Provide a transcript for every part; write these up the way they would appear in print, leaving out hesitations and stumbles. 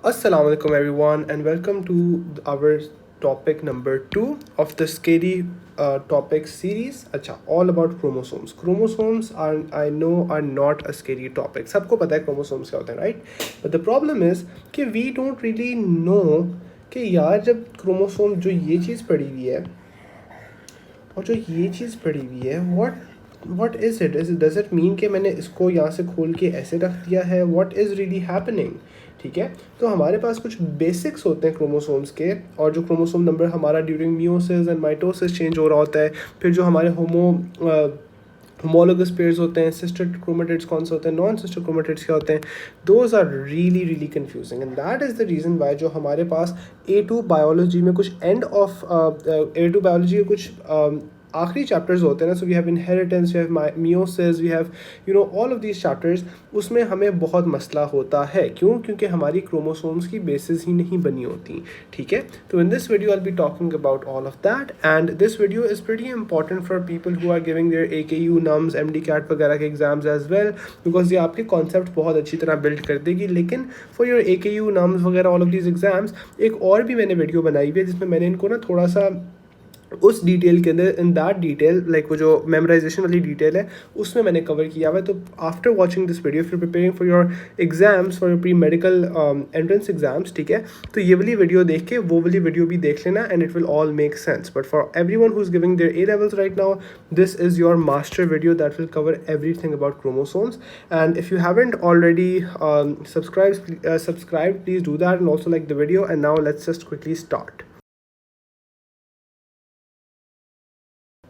Assalamu alaikum everyone and welcome to our topic number 2 of the scary topic series. अच्छा, all about chromosomes. Chromosomes are I know are not a scary topic. सबको पता है chromosomes क्या होते हैं, right? But the problem is कि we don't really know कि यार जब chromosome जो ये चीज़ पड़ी हुई है और जो ये चीज़ पड़ी हुई है what is it? Does it mean कि मैंने इसको यहाँ से खोल के ऐसे रख दिया है? What is really happening? ठीक है, तो हमारे पास कुछ बेसिक्स होते हैं क्रोमोसोम्स के, और जो क्रोमोसोम नंबर हमारा during meiosis and mitosis change हो रहा होता है, फिर जो हमारे होमोलोगस पेयर्स होते हैं, सिस्टर क्रोमेटिड्स कौन से होते हैं, नॉन सिस्टर क्रोमेटिड्स क्या होते हैं, those are really really confusing and that is the reason why जो हमारे पास A2 बायोलॉजी में कुछ एंड ऑफ A2 बायोलॉजी के कुछ आखिरी चैप्टर्स होते हैं ना. So we have inheritance, we have meiosis, we have all of these chapters. उसमें हमें बहुत मसला होता है. क्यों? क्योंकि हमारी क्रोमोसोम्स की बेसिस ही नहीं बनी होती. ठीक है, तो in this video I be talking about all of that and this video is pretty important for people who are giving their AKU NUMS MDCAT वगैरह के एग्जाम्स एज वेल, बिकॉज ये आपके कॉन्सेप्ट बहुत अच्छी तरह बिल्ड कर देगी. लेकिन फॉर योर AKU नम्स वगैरह ऑल ऑफ दीज एग्जाम्स एक और भी मैंने वीडियो बनाई हुई है जिसमें मैंने इनको ना थोड़ा सा उस डिटेल के अंदर, इन दैट डिटेल लाइक वो जो मेमोराइजेशन वाली डिटेल है उसमें मैंने कवर किया हुआ है. तो after watching this video, if you preparing for your exams, for your pre medical entrance exams, ठीक है, तो ये वाली वीडियो देख के वो वाली वीडियो भी देख लेना and it will all make sense. But for every one who is giving their A levels right now, this is your master video that will cover everything about chromosomes. And if you haven't already subscribed, please do that and also like the video. And now let's just quickly start.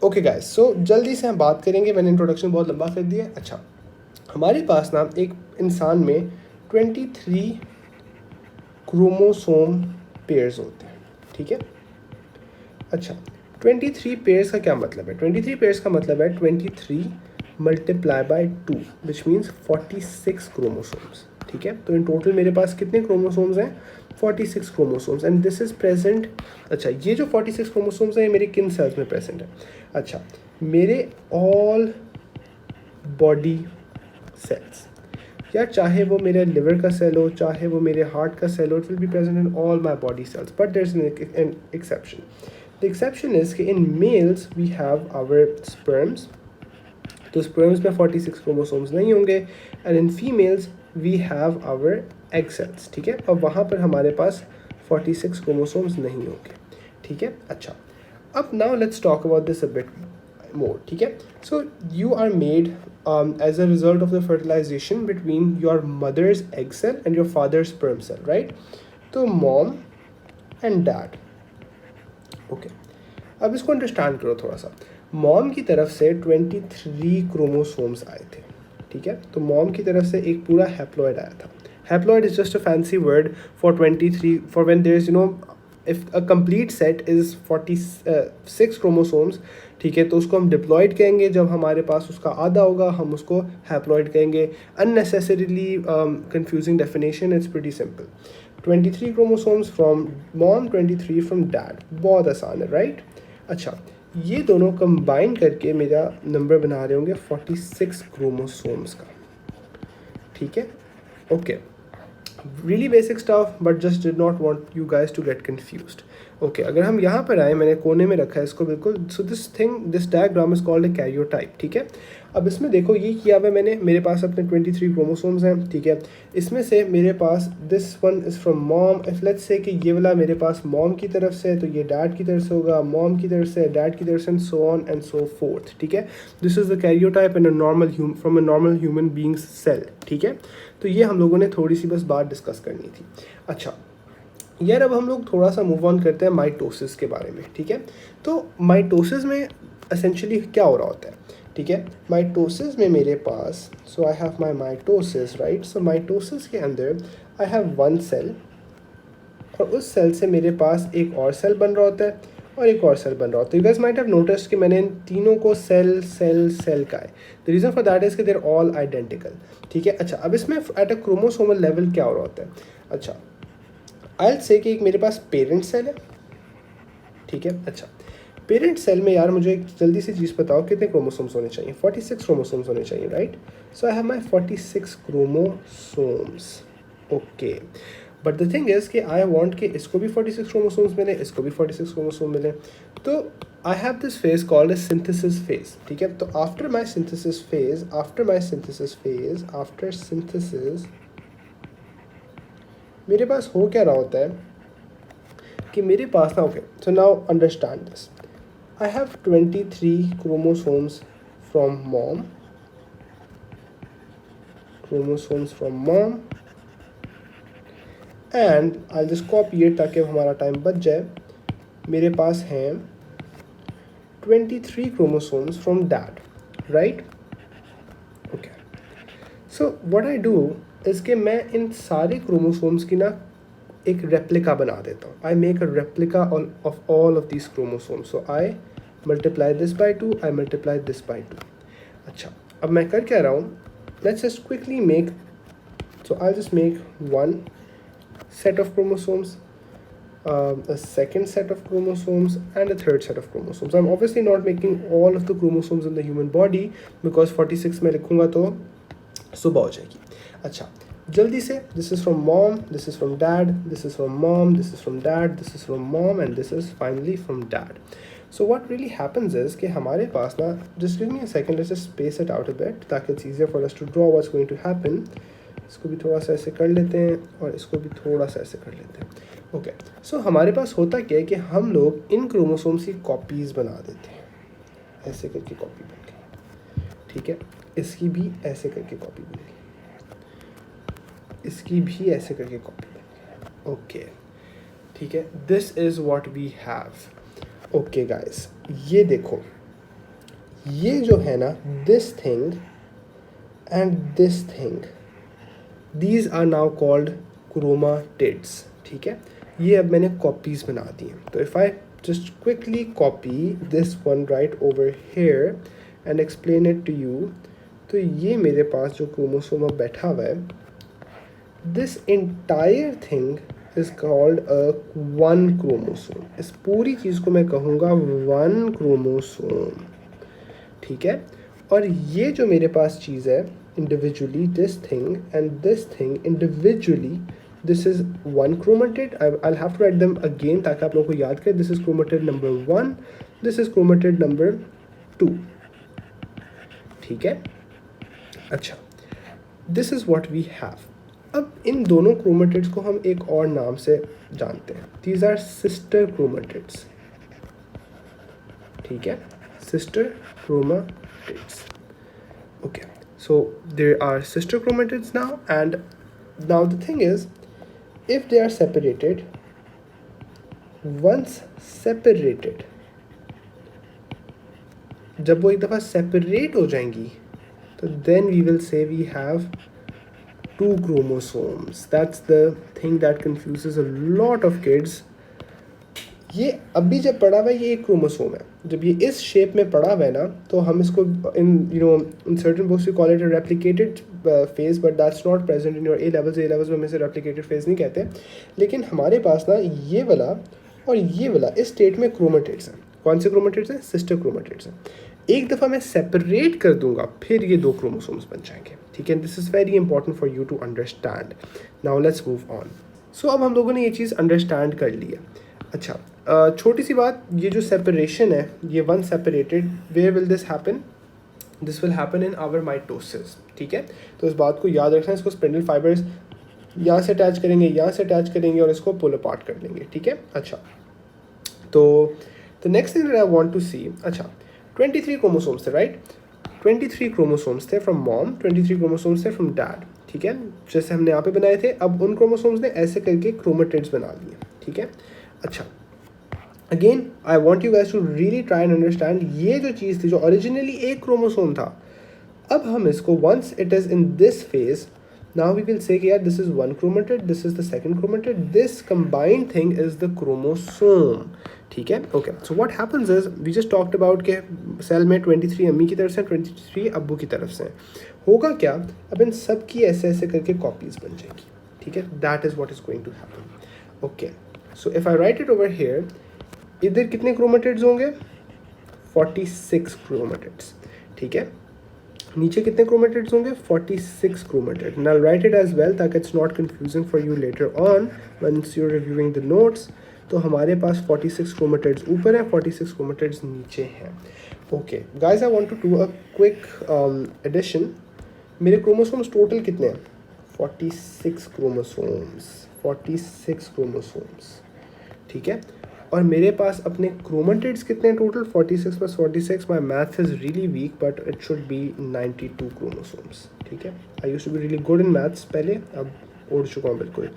Okay guys, so जल्दी से हम बात करेंगे. मैंने introduction बहुत लंबा कर दिया. अच्छा, हमारे पास ना एक इंसान में 23 क्रोमोसोम पेयर्स होते हैं. ठीक है, अच्छा, 23 पेयर्स का क्या मतलब है? 23 पेयर्स का मतलब है 23 multiply by 2 which means 46 chromosomes. ठीक है, तो इन टोटल मेरे पास कितने क्रोमोसोम्स हैं? 46 chromosomes and this is present. अच्छा, ये जो 46 क्रोमोसोम्स हैं ये मेरे किन सेल्स में प्रेजेंट है? अच्छा, मेरे ऑल बॉडी सेल्स, या चाहे वो मेरे लिवर का सेल हो, चाहे वो मेरे हार्ट का सेल हो, it will be present in all my body cells. But there is an exception. The exception is कि in males we have our sperms. तो स्पर्म्स में 46 क्रोमोसोम्स नहीं होंगे and in females we have our egg cells. ठीक है, अब वहाँ पर हमारे पास 46 क्रोमोसोम्स नहीं होंगे. ठीक है, अच्छा, अब now let's talk about this a bit more. ठीक है, so you are made as a result of the fertilization between your mother's egg cell and your father's sperm cell, right? तो मॉम एंड डैड. ओके, अब इसको understand करो थोड़ा सा. Mom की तरफ से 23 क्रोमोसोम्स आए थे. ठीक है, तो मॉम की तरफ से एक पूरा हैप्लॉइड आया था. Haploid is just a fancy word for 23 for when there is if a complete set is 46 chromosomes. ठीक है, तो उसको हम डिप्लॉयड कहेंगे. जब हमारे पास उसका आधा होगा हम उसको हैप्लॉइड कहेंगे. Unnecessarily confusing definition, it's pretty simple. 23 chromosomes from mom, 23 from dad. बहुत आसान है, राइट? अच्छा, ये दोनों कंबाइन करके मेरा नंबर बना रहे होंगे 46 क्रोमोसोम्स का. ठीक है, okay, really basic stuff but just did not want you guys to get confused. Okay, अगर हम यहाँ पर आए, मैंने कोने में रखा है इसको बिल्कुल. So this diagram is called a karyotype. ठीक है, अब इसमें देखो ये किया हुआ मैंने, मेरे पास अपने 23 क्रोमोसोम्स हैं. ठीक है, इसमें से मेरे पास this one is from mom. If let's say कि ये वाला मेरे पास मॉम की तरफ से है तो ये डैड की तरफ से होगा, मॉम की तरफ से डैड की तरफ से, and so on and so forth. ठीक है, this is the karyotype in a normal from a normal human being's cell. ठीक है, तो ये हम लोगों ने थोड़ी सी बस बात डिस्कस करनी थी. अच्छा यार, अब हम लोग थोड़ा सा मूव ऑन करते हैं माइटोसिस के बारे में. ठीक है, तो माइटोसिस में एसेंशियली क्या हो रहा होता है? ठीक है, माइटोसिस में मेरे पास, so I have my mitosis, right? So mitosis के अंदर आई हैव वन सेल और उस सेल से मेरे पास एक और सेल बन रहा होता है और एक और सेल बन रहा होता है. You guys might have noticed कि मैंने इन तीनों को सेल सेल सेल का है. The reason for that is कि दे आर ऑल आइडेंटिकल. ठीक है, अच्छा, अब इसमें एट अ क्रोमोसोमल लेवल क्या हो रहा होता है? अच्छा, आई विल से कि एक मेरे पास पेरेंट सेल है. ठीक है, अच्छा, पेरेंट सेल में यार मुझे एक जल्दी सी चीज़ बताओ, कितने क्रोमोसोम्स होने चाहिए? 46 क्रोमोसोम्स होने चाहिए, right? So I have my 46 chromosomes. Okay, but the thing is कि आई वांट कि इसको भी 46 क्रोमोसोम्स मिले, इसको भी 46 क्रोमोसोम मिले. तो I have this phase called a synthesis phase. ठीक है, तो आफ्टर सिंथेसिस मेरे पास हो क्या रहा होता है कि मेरे पास ना, okay, so now understand this. I have 23 chromosomes from mom, and I just copy it ताकि हमारा टाइम बच जाए. मेरे पास हैं 23 chromosomes from dad, right? Okay, so what I do is कि मैं इन सारे क्रोमोसोम्स की ना एक रेप्लिका बना देता हूँ. I make a replica of all of this chromosomes. So I multiply this by 2, I multiply this by 2. अच्छा, अब मैं कर क्या रहा हूँ, let's just quickly make, so I'll just make one set of chromosomes, a second set of chromosomes, and a third set of chromosomes. I'm obviously not making all of the chromosomes in the human body because 46 में लिखूँगा तो सुबह हो जाएगी. अच्छा, जल्दी से, this is from mom, this is from dad, this is from mom, this is from dad, this is from mom, and this is finally from dad. So what really happens is कि हमारे पास ना, just give me a second, let's just space it out a bit ताकि it's easier for us to draw what's going to happen. इसको भी थोड़ा सा ऐसे कर लेते हैं और इसको भी थोड़ा सा ऐसे कर लेते हैं. ओके, सो हमारे पास होता क्या है कि हम लोग इन क्रोमोसोम्स की कॉपीज़ बना देते हैं. ऐसे करके कॉपी बन गई. ठीक है, इसकी भी ऐसे करके कॉपी बन गई, इसकी भी ऐसे करके कॉपी बन गई. ओके, ठीक है, this is what we have. Okay guys, ये देखो, ये जो है ना, this thing and this thing, these are now called chromatids. ठीक है, ये अब मैंने कॉपीज़ बना दी हैं. तो if I just quickly copy this one right over here and explain it to you, तो ये मेरे पास जो क्रोमोसोम अब बैठा हुआ है, this entire thing is called a one chromosome. इस पूरी चीज़ को मैं कहूँगा one chromosome. ठीक है, और ये जो मेरे पास चीज़ है, individually this thing and this thing individually, this is one chromatid. I'll have to write them again ताकि आप लोगों को याद करें. This is chromatid number 1, this is chromatid number 2. ठीक है, अच्छा, this is what we have. अब इन दोनों chromatids को हम एक और नाम से जानते हैं. These are sister chromatids. ठीक है, sister chromatids. Okay, so there are sister chromatids now, and now the thing is, if they are separated, once separated, जब वो एक दफ़ा separate हो जाएंगी, तो then we will say we have two chromosomes. That's the thing that confuses a lot of kids. ये अभी जब पड़ा हुआ है, ये एक क्रोमोसोम है. जब ये इस शेप में पड़ा हुआ है ना, तो हम इसको in certain books we call it a replicated phase, but that's not present in your A levels में हम इसे रेप्लिकेटेड फेज नहीं कहते. लेकिन हमारे पास ना ये वाला और ये वाला इस स्टेट में क्रोमेटिड्स हैं. कौन से क्रोमेटिड्स हैं? सिस्टर क्रोमेटिड्स हैं. एक दफ़ा मैं सेपरेट कर दूंगा, फिर ये दो क्रोमोसोम्स बन जाएंगे. ठीक है, this is very important for you to understand. Now let's move on. So अब हम लोगों ने ये चीज़ अंडरस्टैंड कर ली है. अच्छा, छोटी सी बात, ये जो सेपरेशन है, ये one separated, where will this happen? This will happen in our mitosis. ठीक है, तो इस बात को याद रखना. इसको स्पिंडल फाइबर्स यहाँ से अटैच करेंगे, यहाँ से अटैच करेंगे और इसको पुल अपार्ट कर लेंगे. ठीक है, अच्छा, तो the next thing that I want to see, अच्छा, 23 क्रोमोसोम्स थे, राइट? 23 क्रोमोसोम्स थे फ्रॉम मॉम, 23 क्रोमोसोम्स थे फ्रॉम डैड. ठीक है, जैसे हमने यहाँ पे बनाए थे, अब उन क्रोमोसोम्स ने ऐसे करके क्रोमेटिड्स बना लिए. ठीक है, अच्छा, again I want you guys to really try and understand. ये जो चीज़ थी जो ओरिजिनली एक क्रोमोसोम था, अब हम इसको once it is in this phase, now we will say कि यार this is one chromatid, this is the second chromatid, this combined thing is the chromosome. ठीक है, okay. So what happens is, we just talked about के cell में 23 अम्मी की तरफ से, 23 अब्बू की तरफ से. होगा क्या, अब इन सब की ऐसे ऐसे करके कॉपीज बन जाएगी. ठीक है, that is what is going to happen. Okay, so if I write it over here, इधर कितने क्रोमेटिड्स होंगे? 46 क्रोमेटिड्स. ठीक है, नीचे कितने क्रोमेटिड्स होंगे? 46 chromatid. Now write it as well ताकि it's not confusing for you later on once you are reviewing the notes. तो हमारे पास 46 क्रोमेटिड्स ऊपर हैं, 46 क्रोमेटिड्स नीचे हैं. Okay guys, I want to do a quick addition. मेरे chromosomes total कितने हैं? 46 क्रोमोसोम्स. 46 क्रोमोसोम्स, ठीक है. और मेरे पास अपने क्रोमेटिड्स कितने हैं total? 46 plus 46, my maths is really weak but it should be 92 chromosomes, ठीक है. I used to be really good in maths पहले, अब उड़ चुका हूँ बिल्कुल.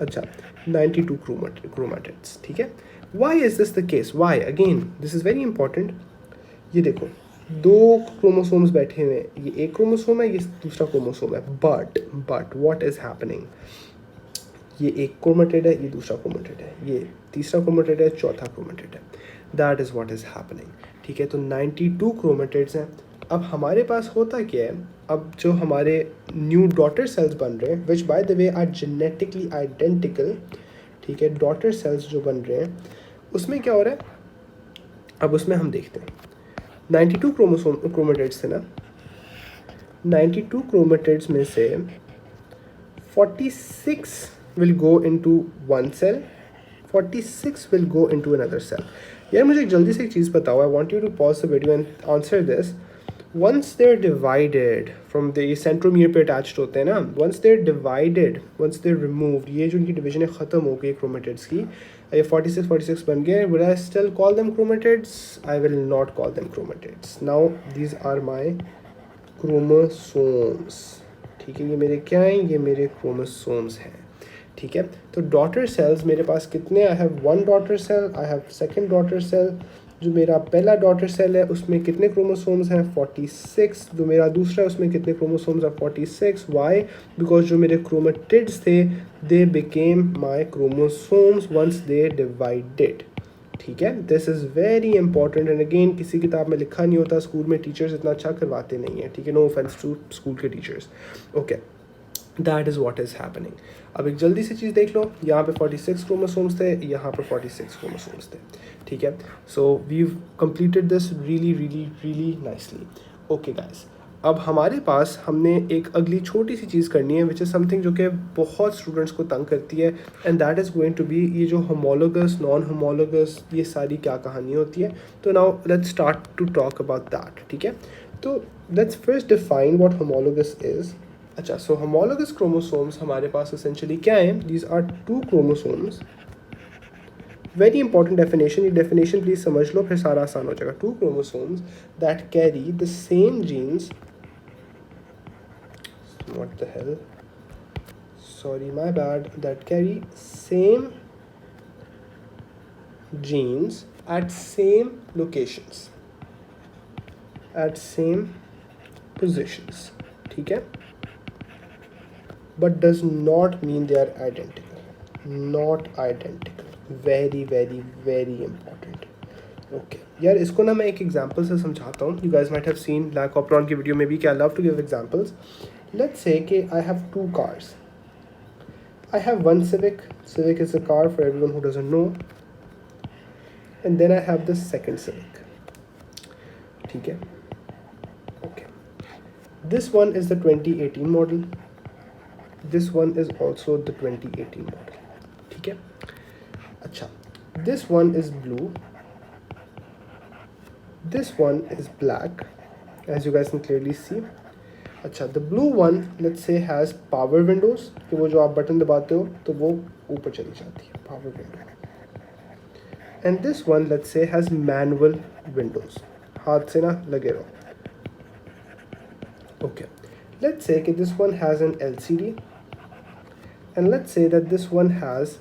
अच्छा, 92 क्रोमेटिड्स, ठीक है. Why is this the case? Why? Again this is very important. ये देखो, दो क्रोमोसोम्स बैठे हुए हैं, ये एक क्रोमोसोम है, ये दूसरा क्रोमोसोम है. But what is happening? ये एक क्रोमेटिड है, ये दूसरा क्रोमेटिड है, ये तीसरा क्रोमेटिड है, चौथा क्रोमेटिड है. That is what is happening, ठीक है. तो 92 क्रोमेटिड्स हैं. अब हमारे पास होता क्या है? अब जो हमारे न्यू डॉटर सेल्स बन रहे हैं, which by the way are genetically identical, ठीक है. डॉटर सेल्स जो बन रहे हैं उसमें क्या हो रहा है? अब उसमें हम देखते हैं. 92 क्रोमेटिड्स थे ना. 92 क्रोमेटिड्स में से 46 will go into one cell, 46 will go into another cell. यार मुझे जल्दी से एक चीज़ बताओ. I want you to pause the video and answer this. Once they're divided from the centromere पे attached होते हैं ना, once they're divided, once they're removed, ये जो उनकी division है ख़त्म हो गई chromatids की, ये 46 बन गए. Will I still call them chromatids? I will not call them chromatids. Now these are my chromosomes, ठीक है. ये मेरे क्या हैं? ये मेरे chromosomes हैं, ठीक है. तो डॉटर सेल्स मेरे पास कितने? I have one daughter cell, I have second daughter cell. जो मेरा पहला डॉटर सेल है उसमें कितने क्रोमोसोम्स हैं? 46. जो मेरा दूसरा है उसमें कितने क्रोमोसोम्स हैं? 46. वाई? बिकॉज जो मेरे क्रोमेटिड्स थे they became my chromosomes once they divided, ठीक है. This is very important and again किसी किताब में लिखा नहीं होता. स्कूल में टीचर्स इतना अच्छा करवाते नहीं हैं, ठीक है. नो ऑफेंस टू स्कूल के teachers. Okay, that is what is happening. अब एक जल्दी से चीज़ देख लो. यहाँ पे 46 क्रोमोसोम्स थे, यहाँ पे 46 क्रोमोसोम्स थे, ठीक है. So we've completed this really really really nicely. Okay guys, अब हमारे पास हमने एक अगली छोटी सी चीज़ करनी है विच इज़ समथिंग जो कि बहुत स्टूडेंट्स को तंग करती है and that is going to be ये जो होमोलोगस नॉन होमोलोगस ये सारी क्या कहानी होती है. तो now let's start to talk about that, ठीक है. तो let's first define what homologous is. अच्छा, सो होमोलोगस क्रोमोसोम्स हमारे पास एसेंशियली क्या हैं? These are two chromosomes. Very important definition. ये डेफिनेशन प्लीज समझ लो फिर सारा आसान हो जाएगा. Two chromosomes that carry the same genes. What the hell, sorry my bad. That carry same genes at same locations, at same positions, ठीक है. But does not mean they are identical. Not identical. Very very very important. Okay. यार इसको ना मैं एक example से समझाता हूँ. You guys might have seen Black Opron की वीडियो में भी कि I love to give examples. Let's say कि I have two cars. I have one Civic. Civic is a car for everyone who doesn't know. And then I have the second Civic. ठीक है. Okay. This one is the 2018 model. This one is also the 2018 model, ठीक है. अच्छा, this one is blue, this one is black, as you guys can clearly see. अच्छा, the blue one let's say has power windows, कि वो जो आप button दबाते हो तो वो ऊपर चली जाती है, power window. And this one let's say has manual windows, हाथ से ना लगे रहो. Okay, let's say कि this one has an LCD. And let's say that this one has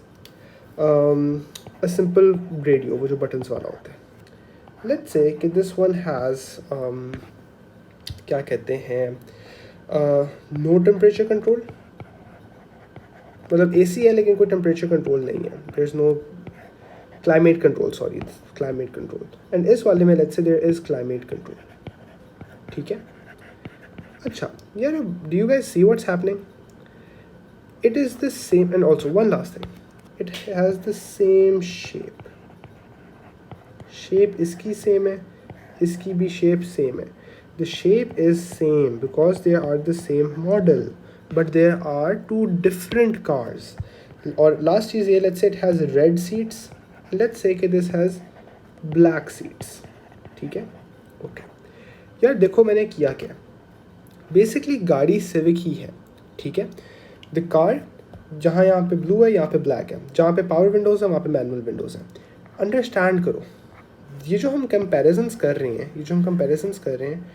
a simple radio, वो जो buttons वाला होता है. Let's say कि this one has क्या कहते हैं no temperature control, मतलब AC है लेकिन कोई temperature control नहीं है. There is no climate control, sorry, climate control. And इस वाले में let's say there is climate control, ठीक है. अच्छा यार, do you guys see what's happening? It is the same. And also one last thing, it has the same shape. Shape इसकी same है, इसकी भी shape same है. the shape is same because they are the same model, but there are two different cars. और last चीज़ ये, let's say it has red seats, let's say कि this has black seats, ठीक है. Okay यार देखो मैंने किया क्या. बेसिकली गाड़ी सिविक ही है, ठीक है. द कार जहाँ यहाँ पे ब्लू है, यहाँ पे ब्लैक है, जहाँ पे पावर विंडोज़ है वहाँ पे मैनुअल विंडोज़ हैं. अंडरस्टैंड करो, ये जो हम कंपैरिजंस कर रहे हैं,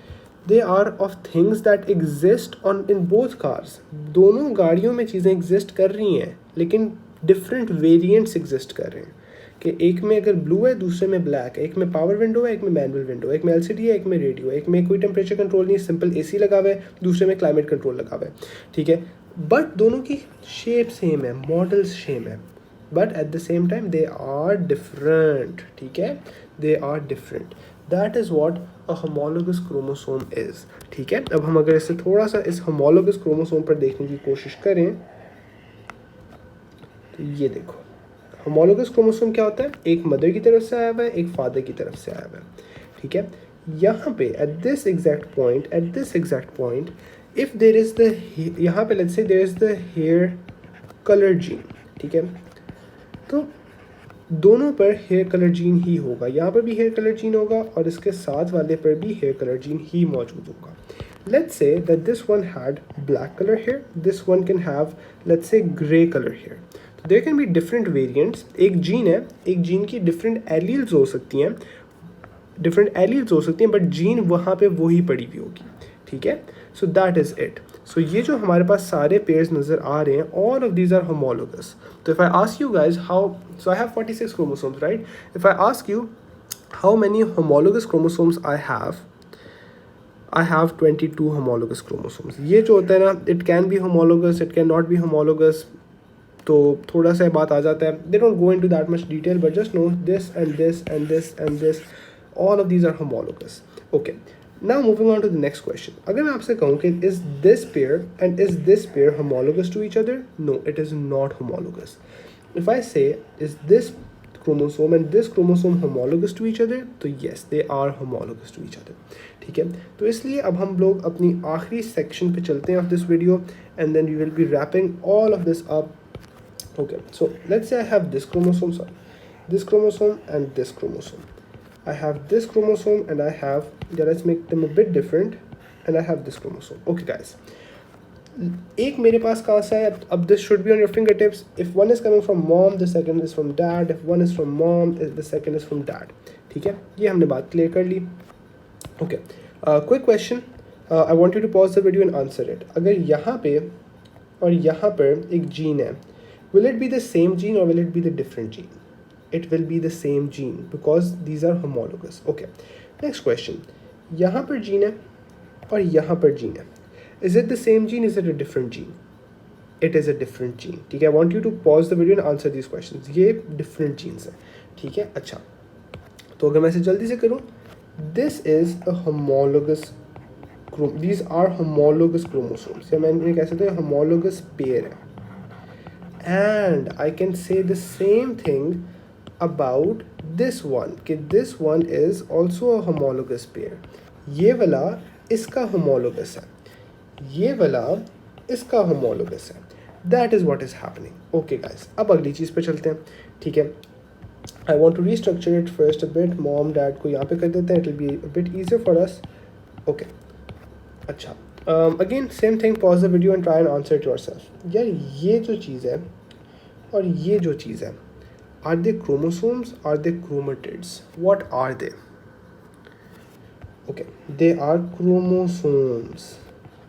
they are of things that exist on in both cars. दोनों गाड़ियों में चीज़ें एग्जिस्ट कर रही हैं, लेकिन डिफरेंट वेरिएंट्स एग्जिस्ट कर रहे हैं. कि एक में अगर ब्लू है, दूसरे में ब्लैक है, एक में पावर विंडो है, एक में मैनुअल विंडो है, एक में एलसीडी है, एक में रेडियो है, एक में कोई टेम्परेचर कंट्रोल नहीं, सिंपल एसी लगा हुआ है, दूसरे में क्लाइमेट कंट्रोल लगा हुआ है, ठीक है. बट दोनों की शेप सेम है, मॉडल्स सेम है, but at the same time they are different, ठीक है. They are different. That is what a homologous chromosome is, ठीक है. अब हम अगर इसे थोड़ा सा इस होमोलोगस क्रोमोसोम पर देखने की कोशिश करें तो ये देखो, होमोलोगस क्रोमोसोम क्या होता है, एक मदर की तरफ से आया हुआ है, एक फादर की तरफ से आया हुआ है, ठीक है. यहाँ पे at this exact point if there is the, यहाँ पे let's say there is the hair colour gene, ठीक है. तो दोनों पर हेयर कलर जीन ही होगा, यहाँ पर भी हेयर कलर जीन होगा और इसके साथ वाले पर भी हेयर कलर जीन ही मौजूद होगा. Let's say that this one had black color hair, this one can have let's say gray color hair. So there can be different variants. एक जीन है, एक जीन की different alleles हो सकती हैं, but gene वहाँ पे वही पड़ी हुई होगी, ठीक है. So that is it. So ये जो हमारे पास सारे pairs नज़र आ रहे हैं, all of these are homologous. So if I ask you guys how, so I have 46 chromosomes, right? If I ask you how many homologous chromosomes I have 22 homologous chromosomes. ये जो होता है ना, it can be homologous, it can not be homologous. तो थोड़ा सा बात आ जाता है. They don't go into that much detail, but just know this and this and this and this, all of these are homologous. Okay. Now moving on to the next question. अगर मैं आपसे कहूँ कि is this pair and is this pair homologous to each other? No, it is not homologous. If I say is this chromosome and this chromosome homologous to each other, तो yes, they are homologous to each other, ठीक है. तो इसलिए अब हम लोग अपनी आखिरी सेक्शन पे चलते हैं of this video, and then we will be wrapping all of this up. Okay, so let's say I have this chromosome, this chromosome and this chromosome. I have this chromosome and I have, yeah, let's make them a bit different, and I have this chromosome. Okay guys, एक मेरे पास कहाँ से है, अब this should be on your fingertips. If one is coming from mom, the second is from dad. If one is from mom, the second is from dad, ठीक है. ये हमने बात क्लियर कर ली. Okay, quick question. I want you to pause the video and answer it. अगर यहाँ पे और यहाँ पर एक जीन है, will it be the same gene or will it be the different gene? It will be the same gene because these are homologous. Okay, next question. यहाँ पर जीन है और यहाँ पर जीन है. Is it the same gene? Is it a different gene? It is a different gene, ठीक है. I want you to pause the video and answer these questions. ये different genes हैं, ठीक है. अच्छा, तो अगर मैं इसे जल्दी से करूँ, this is a homologous these are homologous chromosomes, या मैं कह सकता हूँ homologous pair है. And I can say the same thing about this one, कि this one is also a homologous pair. ये वाला इसका homologous है, ये वाला इसका homologous है. That is what is happening. Okay guys, अब अगली चीज़ पे चलते हैं, ठीक है. I want to restructure it first a bit. Mom, dad को यहाँ पे कर देते हैं. It will be a bit easier for us. Okay. अच्छा. Again, same thing. Pause the video and try and answer it yourself. यार ये जो चीज़ है और ये जो चीज़ है, are they chromosomes? Are they chromatids? What are they? Okay, they are chromosomes.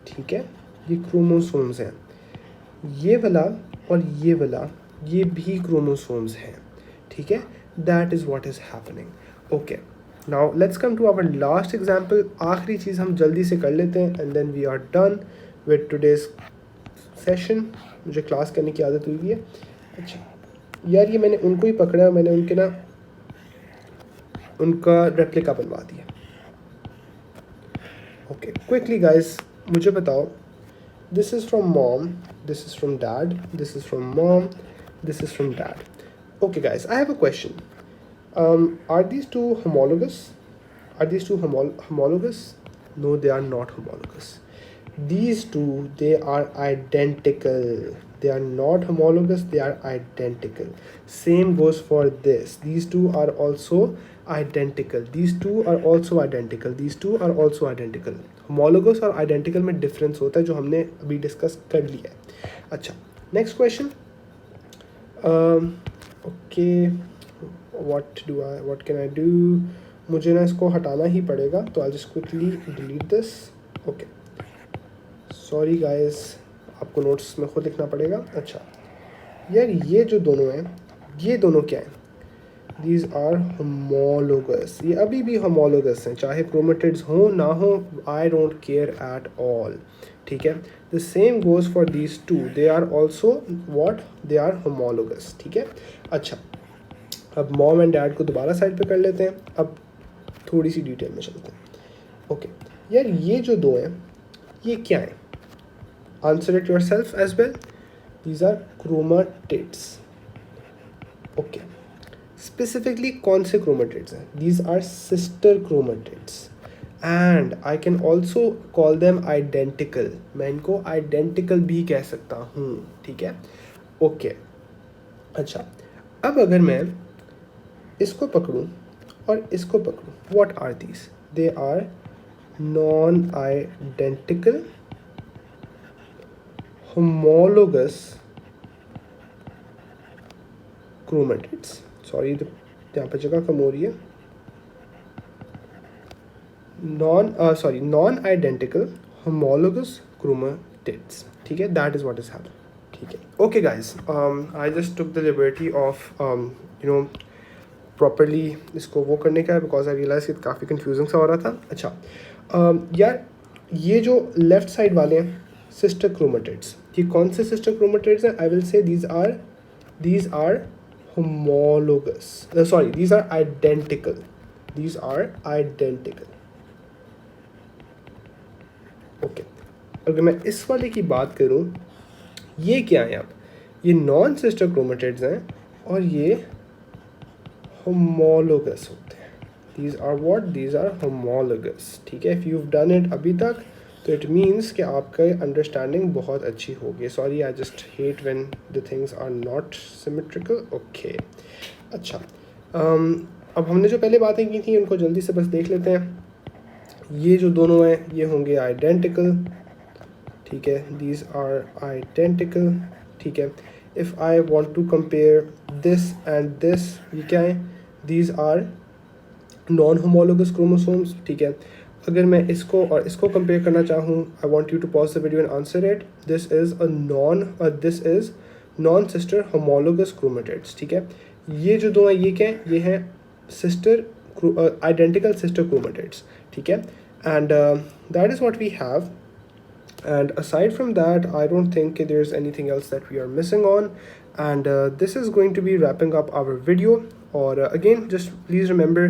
ठीक है, ये chromosomes हैं. ये वाला और ये वाला ये भी chromosomes हैं, ठीक है. That is what is happening. Okay, now let's come to our last example. आखिरी चीज़ हम जल्दी से कर लेते हैं and then we are done with today's session. मुझे क्लास करने की आदत हुई है. अच्छा यार, ये मैंने उनको ही पकड़ा, मैंने उनके ना उनका रेप्लिका बनवा दिया. ओके, क्विकली गाइस मुझे बताओ, this is from mom, this is from dad, this is from mom, this is from dad. Okay guys, I have a question. Are these two homologous? Are these two homologous? No, they are not homologous. These two, they are identical. They are not homologous, they are identical. Same goes for this. These two are also identical. These two are also identical. These two are also identical. Homologous और identical में difference होता है जो हमने अभी discuss कर लिया है. अच्छा, next question. Okay, what can I do? मुझे ना इसको हटाना ही पड़ेगा, तो I'll just quickly delete this. Okay. Sorry guys, आपको नोट्स में खुद लिखना पड़ेगा. अच्छा यार, ये जो दोनों हैं, ये दोनों क्या हैं? These are homologous. ये अभी भी homologous हैं, चाहे chromatids हो ना हो, I don't care at all. ठीक है. The same goes for these two. They are also what? They are homologous. ठीक है. अच्छा, अब मॉम एंड डैड को दोबारा साइड पे कर लेते हैं. अब थोड़ी सी डिटेल में चलते हैं. ओके यार, ये जो दो हैं, ये क्या हैं? Answer it yourself as well. These are chromatids. Okay. Specifically कौन से chromatids हैं? These are sister chromatids. And I can also call them identical. मैं इनको identical भी कह सकता हूँ. ठीक है. Okay. अच्छा, अब अगर मैं इसको पकड़ूँ और इसको पकड़ूँ, what are these? They are non-identical homologous chromatids. Sorry, यहाँ पे जगह कम हो रही है. Non identical homologous chromatids. ठीक है, that is what is happening. ठीक है. Okay guys, I just took the liberty of properly इसको वो करने का, बिकॉज आई रियलाइज कि काफ़ी कन्फ्यूजिंग सा हो रहा था. अच्छा यार, ये जो लेफ्ट साइड वाले हैं सिस्टर क्रोमेटिड्स, ये कौन से सिस्टर क्रोमेटिड्स हैं? I will say these are homologous. Sorry, these are identical. These are identical. Okay. अगर मैं इस वाले की बात करूं, ये क्या है? अब ये नॉन सिस्टर क्रोमेटिड्स हैं और ये homologous होते हैं. These are what? These are homologous. ठीक है. If you've done it अभी तक, तो इट मीन्स कि आपका अंडरस्टैंडिंग बहुत अच्छी होगी. Sorry, I just hate when the things are not symmetrical. Okay. अच्छा, अब हमने जो पहले बातें की थी उनको जल्दी से बस देख लेते हैं. ये जो दोनों हैं, ये होंगे आइडेंटिकल. ठीक है, दीज आर आइडेंटिकल. ठीक है. If I want to compare this and this, ये क्या है? These are non homologous chromosomes. ठीक है. अगर मैं इसको और इसको कंपेयर करना चाहूँ, I want you to pause the video and answer it. This is non sister homologous chromatids. ठीक है. ये जो दो हैं, ये क्या हैं? ये हैं सिस्टर आइडेंटिकल सिस्टर क्रोमेटिड्स. ठीक है. And that is what we have. And aside from that, I don't think there's anything else that we are missing on. And this is going to be wrapping up our video. और again, just please remember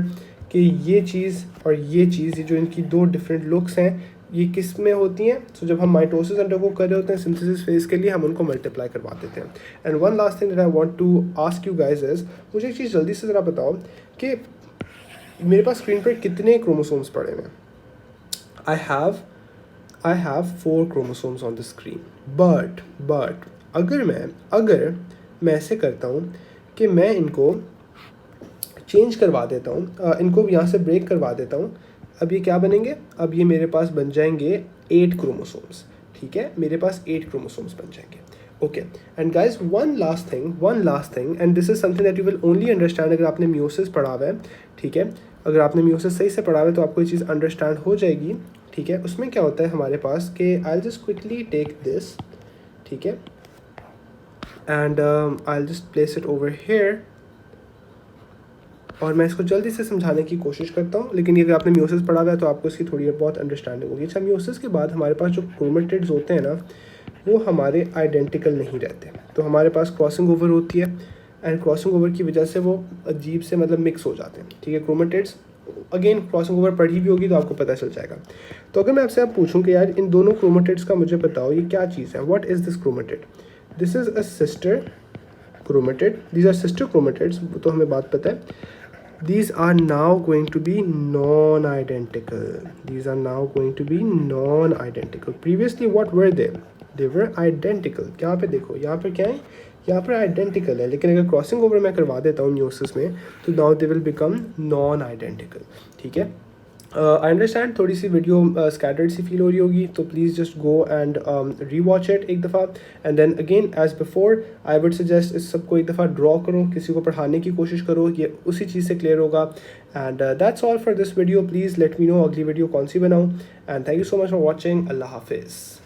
कि ये चीज़ और ये चीज़, ये जो इनकी दो different looks हैं, ये किस में होती हैं? सो जब हम माइटोसिस अंडरगो कर रहे होते हैं सिंथेसिस फेज के लिए, हम उनको मल्टीप्लाई करवा देते हैं. And one last thing that I want to ask you guys is, मुझे एक चीज़ जल्दी से ज़रा बताओ कि मेरे पास स्क्रीन पर कितने क्रोमोसोम्स पड़े हुए हैं? I have 4 chromosomes on the screen. But अगर मैं ऐसे करता हूँ कि मैं इनको चेंज करवा देता हूँ, इनको यहाँ से ब्रेक करवा देता हूँ, अब ये क्या बनेंगे? अब ये मेरे पास बन जाएंगे 8 क्रोमोसोम्स. ठीक है, मेरे पास 8 क्रोमोसोम्स बन जाएंगे. Okay. And guys, one last thing and this is something that you will only understand अगर आपने मियोसिस पढ़ा हुआ है. ठीक है. अगर आपने मियोसिस सही से पढ़ा हुआ है तो आपको ये चीज़ अंडरस्टैंड हो जाएगी. ठीक है. उसमें क्या होता है हमारे पास कि I just quickly take this. ठीक है. And I just place it over here और मैं इसको जल्दी से समझाने की कोशिश करता हूँ. लेकिन ये अगर आपने मियोसिस पढ़ा हुआ है तो आपको इसकी थोड़ी बहुत अंडरस्टैंडिंग होगी. अच्छा, मियोसिस के बाद हमारे पास जो क्रोमेटिड्स होते हैं ना, वो हमारे आइडेंटिकल नहीं रहते. तो हमारे पास क्रॉसिंग ओवर होती है एंड क्रॉसिंग ओवर की वजह से वो अजीब से मतलब मिक्स हो जाते हैं. ठीक है. क्रोमेटिड्स अगेन क्रॉसिंग ओवर पढ़ी भी होगी तो आपको पता चल जाएगा. तो अगर मैं आपसे आप पूछूं कि यार इन दोनों क्रोमेटिड्स का मुझे बताओ ये क्या चीज़ है, what is this chromatid? This is a sister chromatid. These are sister chromatids, तो हमें बात पता है. these are now going to be non-identical. These are now going to be non-identical. Previously what were they were identical. यहाँ पे देखो, यहाँ पर क्या है, यहाँ पर आइडेंटिकल है, लेकिन अगर क्रॉसिंग ओवर मैं करवा देता हूँ म्यूसिस में तो now they will become non identical. ठीक है. आई अंडरस्टैंड थोड़ी सी वीडियो स्कैटर्ड सी फील हो रही होगी, तो please just go and rewatch it एक दफ़ा, and then again as before I would suggest इस सबको एक दफ़ा ड्रॉ करो, किसी को पढ़ाने की कोशिश करो, ये उसी चीज़ से क्लियर होगा. And that's all for this video. Please let me know अगली वीडियो कौन सी बनाऊँ, and thank you so much for watching. अल्लाह हाफिज़.